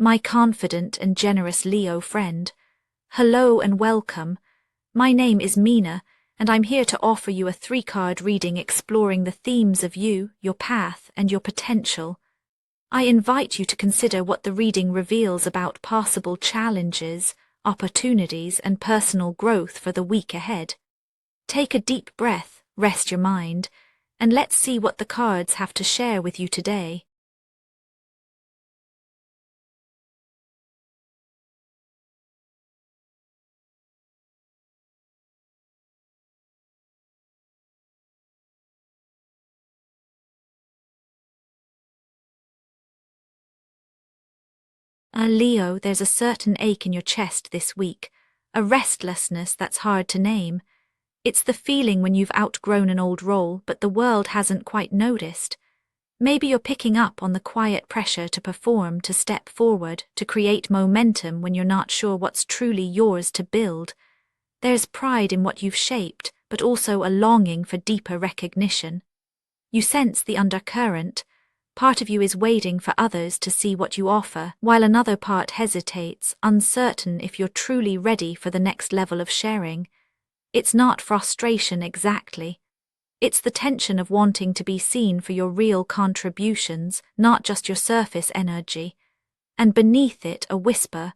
my confident and generous Leo friend. Hello and welcome. My name is Mina, and I'm here to offer you a 3-card reading exploring the themes of you, your path, and your potential. I invite you to consider what the reading reveals about possible challenges, opportunities, and personal growth for the week ahead. Take a deep breath, rest your mind, and let's see what the cards have to share with you today. Leo, there's a certain ache in your chest this week, a restlessness that's hard to name. It's the feeling when you've outgrown an old role but the world hasn't quite noticed. Maybe you're picking up on the quiet pressure to perform, to step forward, to create momentum when you're not sure what's truly yours to build. There's pride in what you've shaped, but also a longing for deeper recognition. You sense the undercurrent. Part of you is waiting for others to see what you offer, while another part hesitates, uncertain if you're truly ready for the next level of sharing. It's not frustration exactly. It's the tension of wanting to be seen for your real contributions, not just your surface energy. And beneath it, a whisper: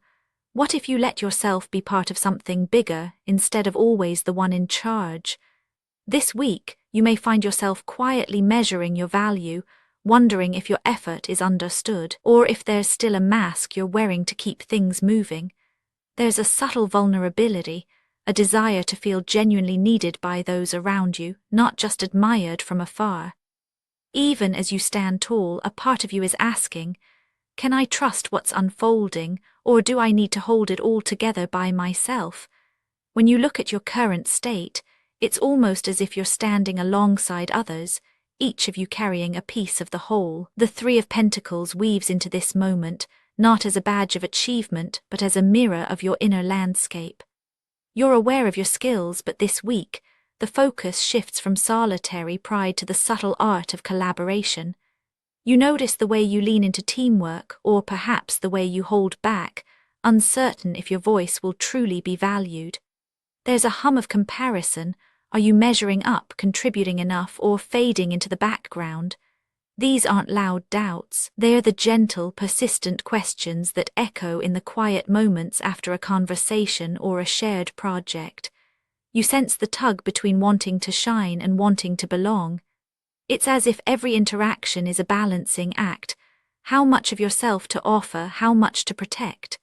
what if you let yourself be part of something bigger instead of always the one in charge? This week, you may find yourself quietly measuring your value, wondering if your effort is understood, or if there's still a mask you're wearing to keep things moving. There's a subtle vulnerability, a desire to feel genuinely needed by those around you, not just admired from afar. Even as you stand tall, a part of you is asking, can I trust what's unfolding, or do I need to hold it all together by myself? When you look at your current state, it's almost as if you're standing alongside others, each of you carrying a piece of the whole. The 3 of Pentacles weaves into this moment, not as a badge of achievement, but as a mirror of your inner landscape. You're aware of your skills, but this week, the focus shifts from solitary pride to the subtle art of collaboration. You notice the way you lean into teamwork, or perhaps the way you hold back, uncertain if your voice will truly be valued. There's a hum of comparison. Are you measuring up, contributing enough, or fading into the background? These aren't loud doubts. They're the gentle, persistent questions that echo in the quiet moments after a conversation or a shared project. You sense the tug between wanting to shine and wanting to belong. It's as if every interaction is a balancing act. How much of yourself to offer, how much to protect?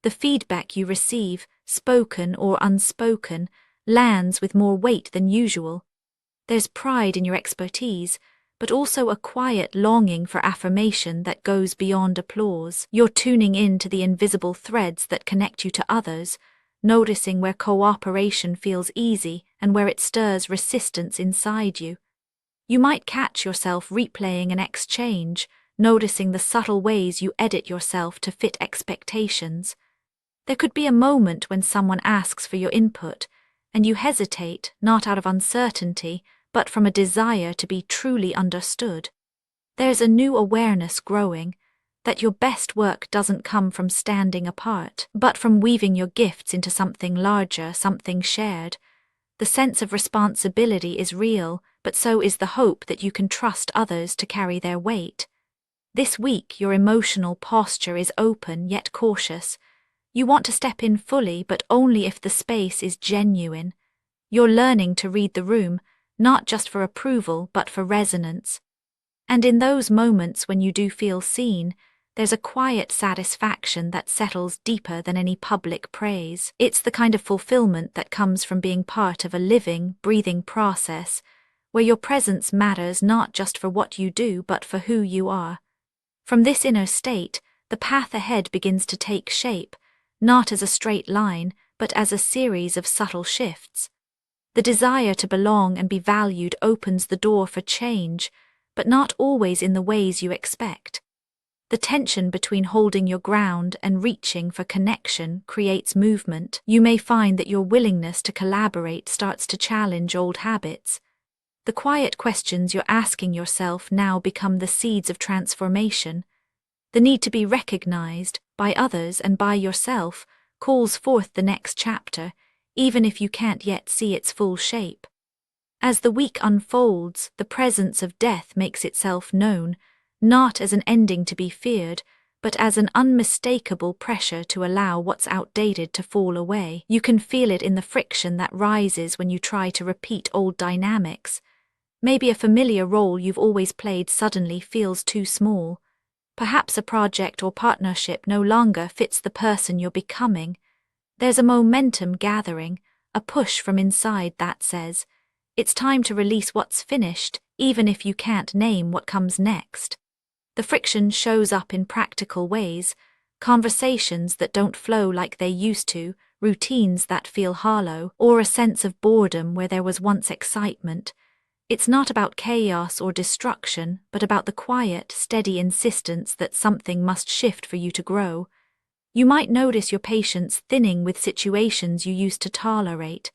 The feedback you receive, spoken or unspoken, lands with more weight than usual. There's pride in your expertise, but also a quiet longing for affirmation that goes beyond applause. You're tuning in to the invisible threads that connect you to others, noticing where cooperation feels easy and where it stirs resistance inside you. You might catch yourself replaying an exchange, noticing the subtle ways you edit yourself to fit expectations. There could be a moment when someone asks for your input, and you hesitate, not out of uncertainty, but from a desire to be truly understood. There's a new awareness growing, that your best work doesn't come from standing apart, but from weaving your gifts into something larger, something shared. The sense of responsibility is real, but so is the hope that you can trust others to carry their weight. This week, your emotional posture is open yet cautious. You want to step in fully, but only if the space is genuine. You're learning to read the room, not just for approval, but for resonance. And in those moments when you do feel seen, there's a quiet satisfaction that settles deeper than any public praise. It's the kind of fulfillment that comes from being part of a living, breathing process, where your presence matters not just for what you do, but for who you are. From this inner state, the path ahead begins to take shape, not as a straight line, but as a series of subtle shifts. The desire to belong and be valued opens the door for change, but not always in the ways you expect. The tension between holding your ground and reaching for connection creates movement. You may find that your willingness to collaborate starts to challenge old habits. The quiet questions you're asking yourself now become the seeds of transformation. The need to be recognized, by others and by yourself, calls forth the next chapter, even if you can't yet see its full shape. As the week unfolds, the presence of death makes itself known, not as an ending to be feared, but as an unmistakable pressure to allow what's outdated to fall away. You can feel it in the friction that rises when you try to repeat old dynamics. Maybe a familiar role you've always played suddenly feels too small. Perhaps a project or partnership no longer fits the person you're becoming. There's a momentum gathering, a push from inside that says, it's time to release what's finished, even if you can't name what comes next. The friction shows up in practical ways, conversations that don't flow like they used to, routines that feel hollow, or a sense of boredom where there was once excitement. It's not about chaos or destruction, but about the quiet, steady insistence that something must shift for you to grow. You might notice your patience thinning with situations you used to tolerate.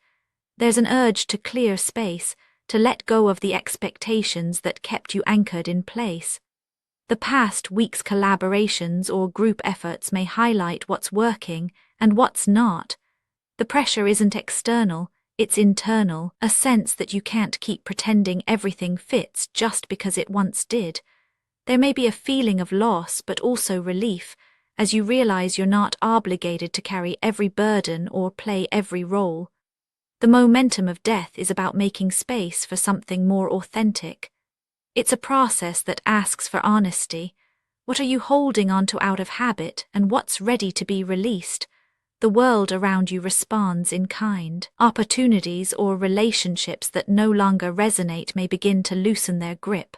There's an urge to clear space, to let go of the expectations that kept you anchored in place. The past week's collaborations or group efforts may highlight what's working and what's not. The pressure isn't external, it's internal, a sense that you can't keep pretending everything fits just because it once did. There may be a feeling of loss but also relief, as you realize you're not obligated to carry every burden or play every role. The momentum of death is about making space for something more authentic. It's a process that asks for honesty. What are you holding onto out of habit, and what's ready to be released? The world around you responds in kind. Opportunities or relationships that no longer resonate may begin to loosen their grip.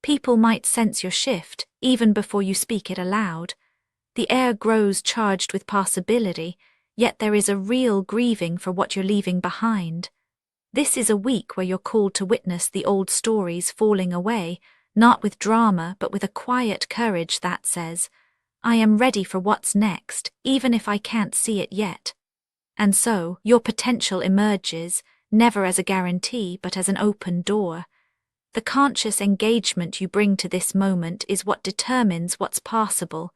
People might sense your shift, even before you speak it aloud. The air grows charged with possibility, yet there is a real grieving for what you're leaving behind. This is a week where you're called to witness the old stories falling away, not with drama but with a quiet courage that says, I am ready for what's next, even if I can't see it yet. And so, your potential emerges, never as a guarantee but as an open door. The conscious engagement you bring to this moment is what determines what's possible.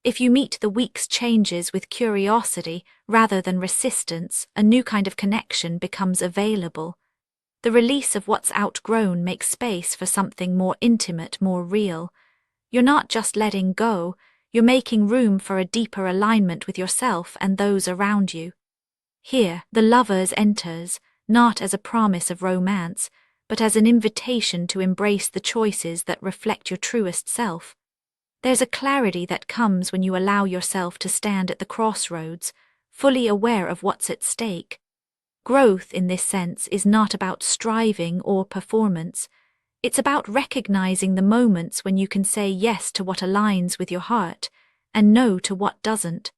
If you meet the week's changes with curiosity rather than resistance, a new kind of connection becomes available. The release of what's outgrown makes space for something more intimate, more real. You're not just letting go, you're making room for a deeper alignment with yourself and those around you. Here, the Lovers enters, not as a promise of romance, but as an invitation to embrace the choices that reflect your truest self. There's a clarity that comes when you allow yourself to stand at the crossroads, fully aware of what's at stake. Growth, in this sense, is not about striving or performance. It's about recognizing the moments when you can say yes to what aligns with your heart, and no to what doesn't.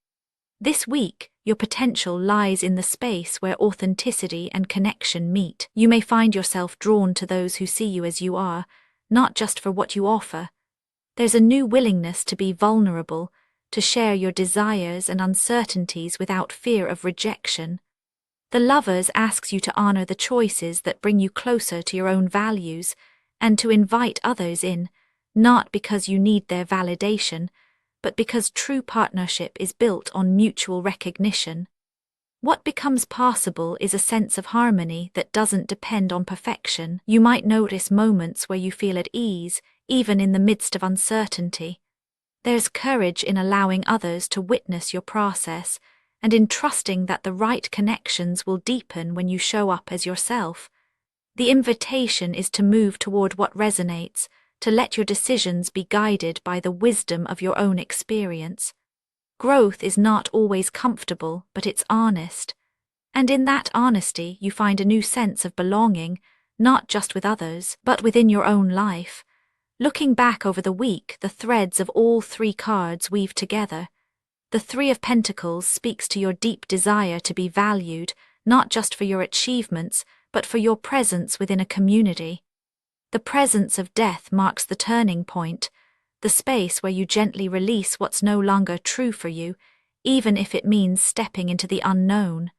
This week, your potential lies in the space where authenticity and connection meet. You may find yourself drawn to those who see you as you are, not just for what you offer. There's a new willingness to be vulnerable, to share your desires and uncertainties without fear of rejection. The Lovers asks you to honor the choices that bring you closer to your own values and to invite others in, not because you need their validation, but because true partnership is built on mutual recognition. What becomes possible is a sense of harmony that doesn't depend on perfection. You might notice moments where you feel at ease, even in the midst of uncertainty. There's courage in allowing others to witness your process, and in trusting that the right connections will deepen when you show up as yourself. The invitation is to move toward what resonates, to let your decisions be guided by the wisdom of your own experience. Growth is not always comfortable, but it's honest. And in that honesty, you find a new sense of belonging, not just with others, but within your own life. Looking back over the week, the threads of all three cards weave together. The Three of Pentacles speaks to your deep desire to be valued, not just for your achievements, but for your presence within a community. The presence of death marks the turning point, the space where you gently release what's no longer true for you, even if it means stepping into the unknown.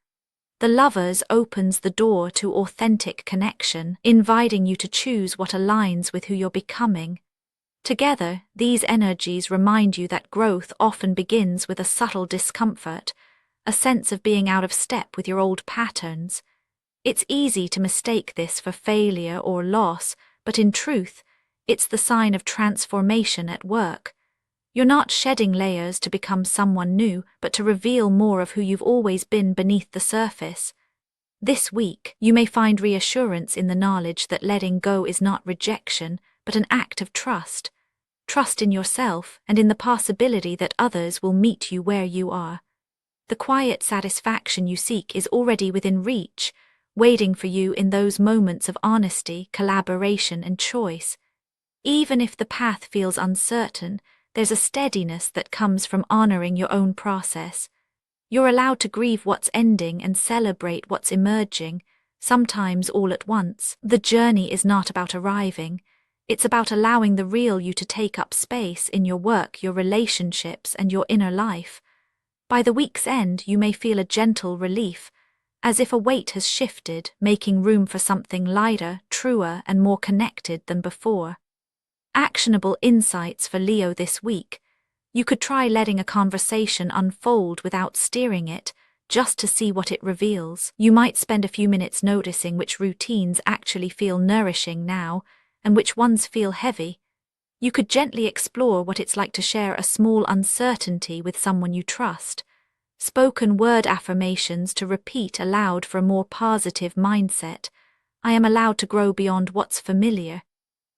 The Lovers opens the door to authentic connection, inviting you to choose what aligns with who you're becoming. Together, these energies remind you that growth often begins with a subtle discomfort, a sense of being out of step with your old patterns. It's easy to mistake this for failure or loss, but in truth, it's the sign of transformation at work. You're not shedding layers to become someone new, but to reveal more of who you've always been beneath the surface. This week, you may find reassurance in the knowledge that letting go is not rejection, but an act of trust. Trust in yourself and in the possibility that others will meet you where you are. The quiet satisfaction you seek is already within reach, waiting for you in those moments of honesty, collaboration, and choice. Even if the path feels uncertain, there's a steadiness that comes from honoring your own process. You're allowed to grieve what's ending and celebrate what's emerging, sometimes all at once. The journey is not about arriving. It's about allowing the real you to take up space in your work, your relationships, and your inner life. By the week's end, you may feel a gentle relief, as if a weight has shifted, making room for something lighter, truer, and more connected than before. Actionable insights for Leo this week. You could try letting a conversation unfold without steering it, just to see what it reveals. You might spend a few minutes noticing which routines actually feel nourishing now, and which ones feel heavy. You could gently explore what it's like to share a small uncertainty with someone you trust. Spoken word affirmations to repeat aloud for a more positive mindset. I am allowed to grow beyond what's familiar.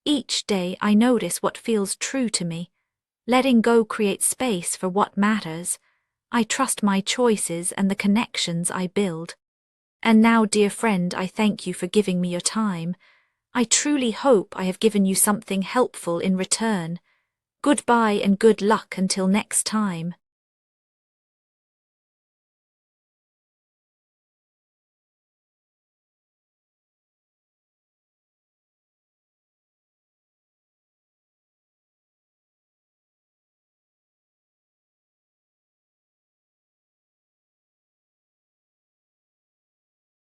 Each day I notice what feels true to me. Letting go creates space for what matters. I trust my choices and the connections I build. And now, dear friend, I thank you for giving me your time. I truly hope I have given you something helpful in return. Goodbye and good luck until next time.